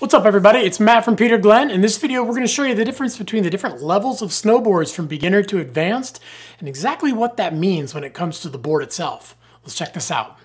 What's up everybody, it's Matt from Peter Glenn. In this video we're going to show you the difference between the different levels of snowboards from beginner to advanced and exactly what that means when it comes to the board itself. Let's check this out.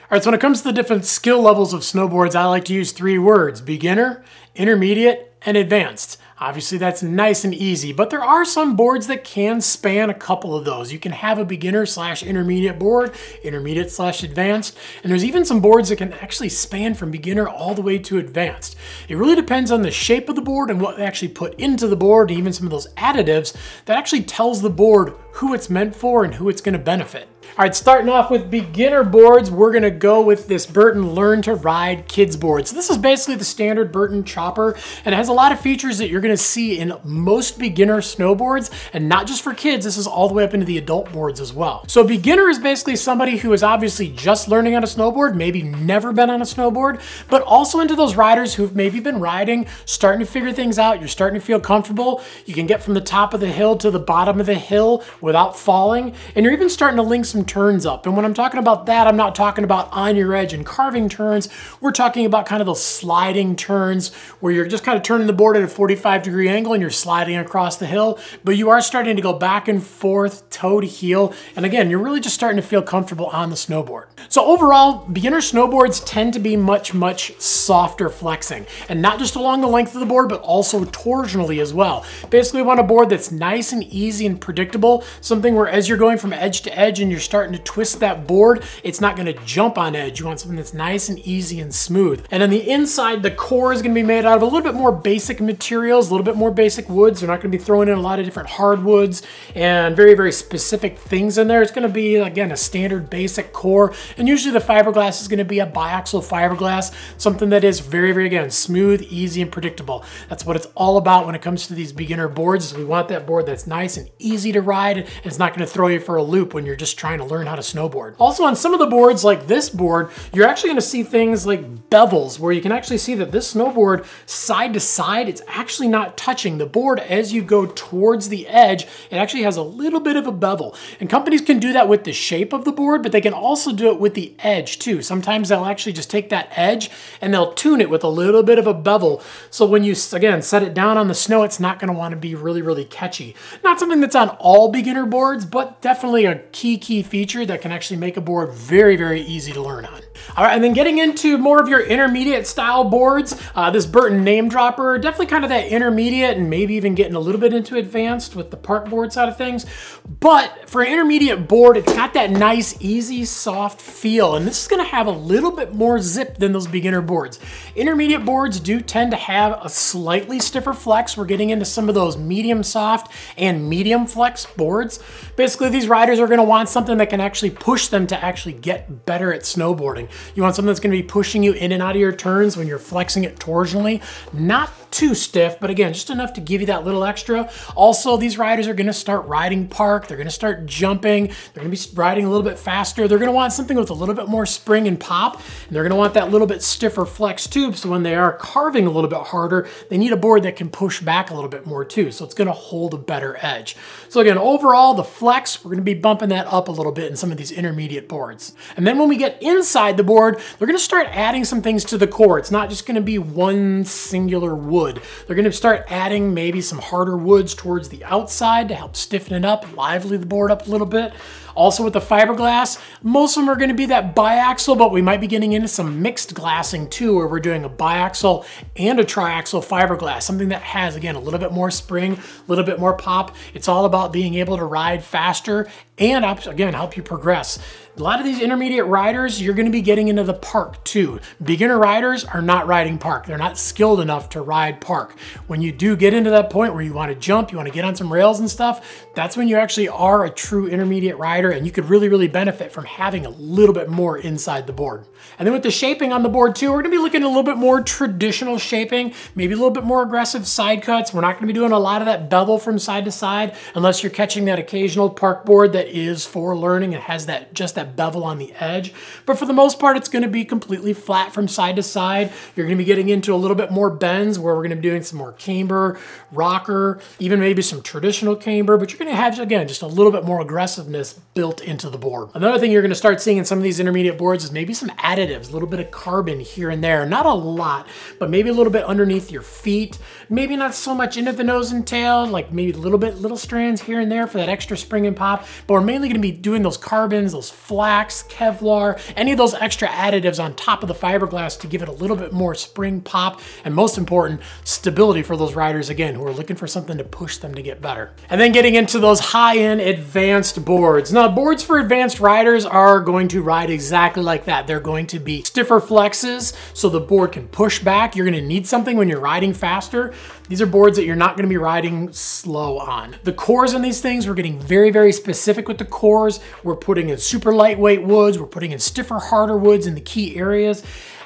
Alright, so when it comes to the different skill levels of snowboards, I like to use three words: beginner, intermediate, and advanced. Obviously that's nice and easy, but there are some boards that can span a couple of those. You can have a beginner / intermediate board, intermediate / advanced, and there's even some boards that can actually span from beginner all the way to advanced. It really depends on the shape of the board and what they actually put into the board, and even some of those additives that actually tells the board who it's meant for and who it's going to benefit. All right, starting off with beginner boards, we're gonna go with this Burton Learn to Ride Kids board. So this is basically the standard Burton chopper, and it has a lot of features that you're gonna see in most beginner snowboards, and not just for kids, this is all the way up into the adult boards as well. So beginner is basically somebody who is obviously just learning how to snowboard, maybe never been on a snowboard, but also into those riders who've maybe been riding, starting to figure things out, you're starting to feel comfortable, you can get from the top of the hill to the bottom of the hill without falling, and you're even starting to link some turns up. And when I'm talking about that, I'm not talking about on your edge and carving turns. We're talking about kind of those sliding turns where you're just kind of turning the board at a 45-degree angle and you're sliding across the hill, but you are starting to go back and forth, toe to heel. And again, you're really just starting to feel comfortable on the snowboard. So overall, beginner snowboards tend to be much softer flexing, and not just along the length of the board, but also torsionally as well. Basically, we want a board that's nice and easy and predictable, something where as you're going from edge to edge and you're starting to twist that board, it's not going to jump on edge. You want something that's nice and easy and smooth. And on the inside, the core is going to be made out of a little bit more basic materials, a little bit more basic woods. They're not going to be throwing in a lot of different hardwoods and very specific things in there. It's going to be, again, a standard basic core. And usually the fiberglass is going to be a biaxial fiberglass, something that is very, again, smooth, easy, and predictable. That's what it's all about when it comes to these beginner boards. Is we want that board that's nice and easy to ride, and it's not going to throw you for a loop when you're just trying to learn how to snowboard. Also, on some of the boards like this board, you're actually going to see things like bevels, where you can actually see that this snowboard side to side, it's actually not touching the board. As you go towards the edge, it actually has a little bit of a bevel. And companies can do that with the shape of the board, but they can also do it with the edge too. Sometimes they'll actually just take that edge and they'll tune it with a little bit of a bevel. So when you, again, set it down on the snow, it's not going to want to be really catchy. Not something that's on all beginner boards, but definitely a key feature that can actually make a board very easy to learn on. All right, and then getting into more of your intermediate style boards, this Burton Name Dropper, definitely kind of that intermediate and maybe even getting a little bit into advanced with the park board side of things. But for an intermediate board, it's got that nice, easy, soft feel, and this is gonna have a little bit more zip than those beginner boards. Intermediate boards do tend to have a slightly stiffer flex. We're getting into some of those medium soft and medium flex boards. Basically, these riders are gonna want something that can actually push them to actually get better at snowboarding. You want something that's gonna be pushing you in and out of your turns when you're flexing it torsionally. Not too stiff, but again, just enough to give you that little extra. Also, these riders are gonna start riding park. They're gonna start jumping. They're gonna be riding a little bit faster. They're gonna want something with a little bit more spring and pop, and they're gonna want that little bit stiffer flex tube, so when they are carving a little bit harder, they need a board that can push back a little bit more too, so it's gonna hold a better edge. So again, overall, the flex, we're gonna be bumping that up a little bit in some of these intermediate boards. And then when we get inside the board, they're gonna start adding some things to the core. It's not just gonna be one singular wood. They're gonna start adding maybe some harder woods towards the outside to help stiffen it up, lively the board up a little bit. Also with the fiberglass, most of them are going to be that biaxial, but we might be getting into some mixed glassing too, where we're doing a biaxial and a triaxial fiberglass, something that has, again, a little bit more spring, a little bit more pop. It's all about being able to ride faster and, again, help you progress. A lot of these intermediate riders, you're going to be getting into the park too. Beginner riders are not riding park. They're not skilled enough to ride park. When you do get into that point where you want to jump, you want to get on some rails and stuff, that's when you actually are a true intermediate rider rider, and you could really benefit from having a little bit more inside the board. And then with the shaping on the board too, we're gonna be looking at a little bit more traditional shaping, maybe a little bit more aggressive side cuts. We're not gonna be doing a lot of that bevel from side to side unless you're catching that occasional park board that is for learning and has that just that bevel on the edge. But for the most part, it's gonna be completely flat from side to side. You're gonna be getting into a little bit more bends where we're gonna be doing some more camber, rocker, even maybe some traditional camber, but you're gonna have, again, just a little bit more aggressiveness built into the board. Another thing you're gonna start seeing in some of these intermediate boards is maybe some additives, a little bit of carbon here and there. Not a lot, but maybe a little bit underneath your feet. Maybe not so much into the nose and tail, like maybe little strands here and there for that extra spring and pop, but we're mainly gonna be doing those carbons, those flax, Kevlar, any of those extra additives on top of the fiberglass to give it a little bit more spring pop, and most important, stability for those riders, again, who are looking for something to push them to get better. And then getting into those high-end advanced boards. Now, boards for advanced riders are going to ride exactly like that. They're going to be stiffer flexes so the board can push back. You're gonna need something when you're riding faster. These are boards that you're not gonna be riding slow on. The cores on these things, we're getting very specific with the cores. We're putting in super lightweight woods. We're putting in stiffer, harder woods in the key areas.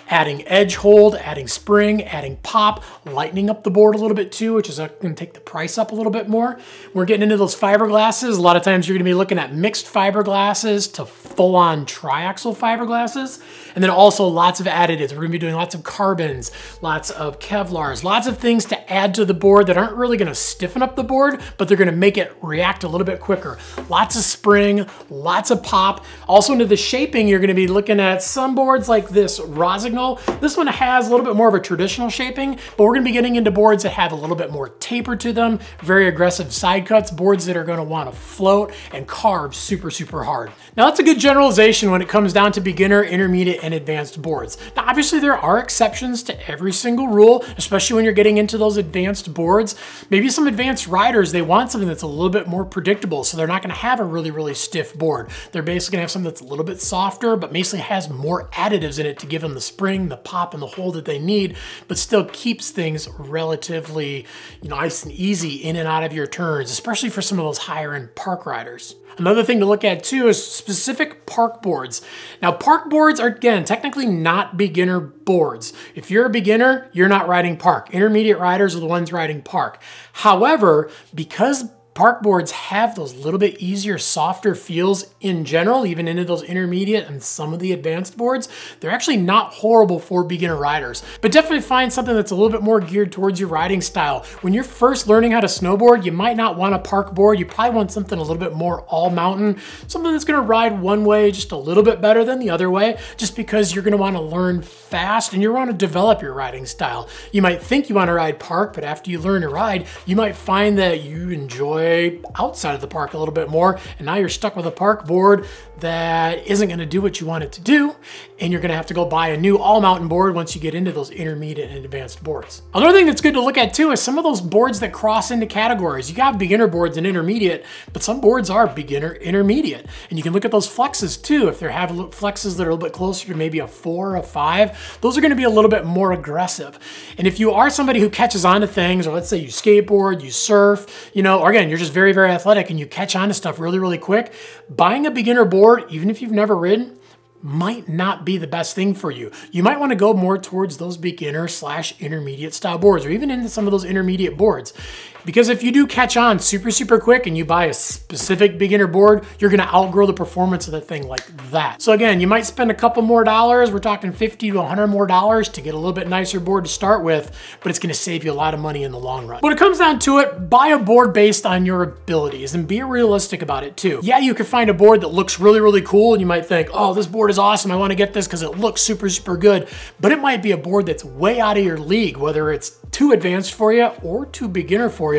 Adding edge hold, adding spring, adding pop, lightening up the board a little bit too, which is gonna take the price up a little bit more. We're getting into those fiberglasses. A lot of times you're gonna be looking at mixed fiberglasses to full-on triaxle fiberglasses. And then also lots of additives. We're gonna be doing lots of carbons, lots of Kevlars, lots of things to add to the board that aren't really gonna stiffen up the board, but they're gonna make it react a little bit quicker. Lots of spring, lots of pop. Also into the shaping, you're gonna be looking at some boards like this Rosignol. This one has a little bit more of a traditional shaping, but we're gonna be getting into boards that have a little bit more taper to them, very aggressive side cuts, boards that are gonna wanna float and carve super hard. Now that's a good generalization when it comes down to beginner, intermediate, and advanced boards. Now obviously there are exceptions to every single rule, especially when you're getting into those advanced boards. Maybe some advanced riders, they want something that's a little bit more predictable, so they're not gonna have a really stiff board. They're basically gonna have something that's a little bit softer, but basically has more additives in it to give them the spring, the pop, and the hold that they need, but still keeps things relatively nice and easy in and out of your turns, especially for some of those higher end park riders. Another thing to look at too is specific park boards. Now park boards are, again, technically not beginner boards. If you're a beginner, you're not riding park. Intermediate riders are the ones riding park. However, because park boards have those little bit easier, softer feels in general, even into those intermediate and some of the advanced boards, they're actually not horrible for beginner riders. But definitely find something that's a little bit more geared towards your riding style. When you're first learning how to snowboard, you might not want a park board. You probably want something a little bit more all mountain, something that's gonna ride one way just a little bit better than the other way, just because you're gonna wanna learn fast and you wanna develop your riding style. You might think you wanna ride park, but after you learn to ride, you might find that you enjoy outside of the park a little bit more, and now you're stuck with a park board that isn't going to do what you want it to do, and you're going to have to go buy a new all mountain board once you get into those intermediate and advanced boards. Another thing that's good to look at too is some of those boards that cross into categories. You got beginner boards and intermediate, but some boards are beginner intermediate, and you can look at those flexes too. If they have flexes that are a little bit closer to maybe a 4 or a 5, those are going to be a little bit more aggressive. And if you are somebody who catches on to things, or let's say you skateboard, you surf, or again, you're just very athletic and you catch on to stuff really quick, buying a beginner board, even if you've never ridden, might not be the best thing for you. You might want to go more towards those beginner/intermediate style boards, or even into some of those intermediate boards. Because if you do catch on super quick and you buy a specific beginner board, you're gonna outgrow the performance of the thing like that. So again, you might spend a couple more dollars, we're talking 50 to 100 more dollars to get a little bit nicer board to start with, but it's gonna save you a lot of money in the long run. When it comes down to it, buy a board based on your abilities and be realistic about it too. Yeah, you could find a board that looks really cool and you might think, oh, this board is awesome, I wanna get this because it looks super good, but it might be a board that's way out of your league, whether it's too advanced for you or too beginner for you.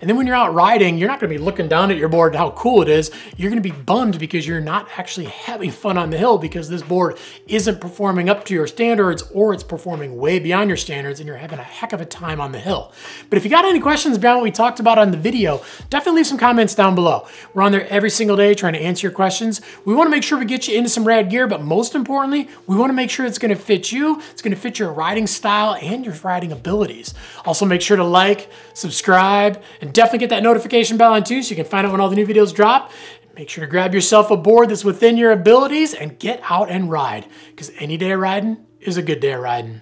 And then when you're out riding, you're not gonna be looking down at your board and how cool it is. You're gonna be bummed because you're not actually having fun on the hill because this board isn't performing up to your standards, or it's performing way beyond your standards and you're having a heck of a time on the hill. But if you got any questions beyond what we talked about on the video, definitely leave some comments down below. We're on there every single day trying to answer your questions. We wanna make sure we get you into some rad gear, but most importantly, we wanna make sure it's gonna fit you, it's gonna fit your riding style and your riding abilities. Also make sure to like, subscribe, and definitely get that notification bell on too so you can find out when all the new videos drop. Make sure to grab yourself a board that's within your abilities and get out and ride, because any day of riding is a good day of riding.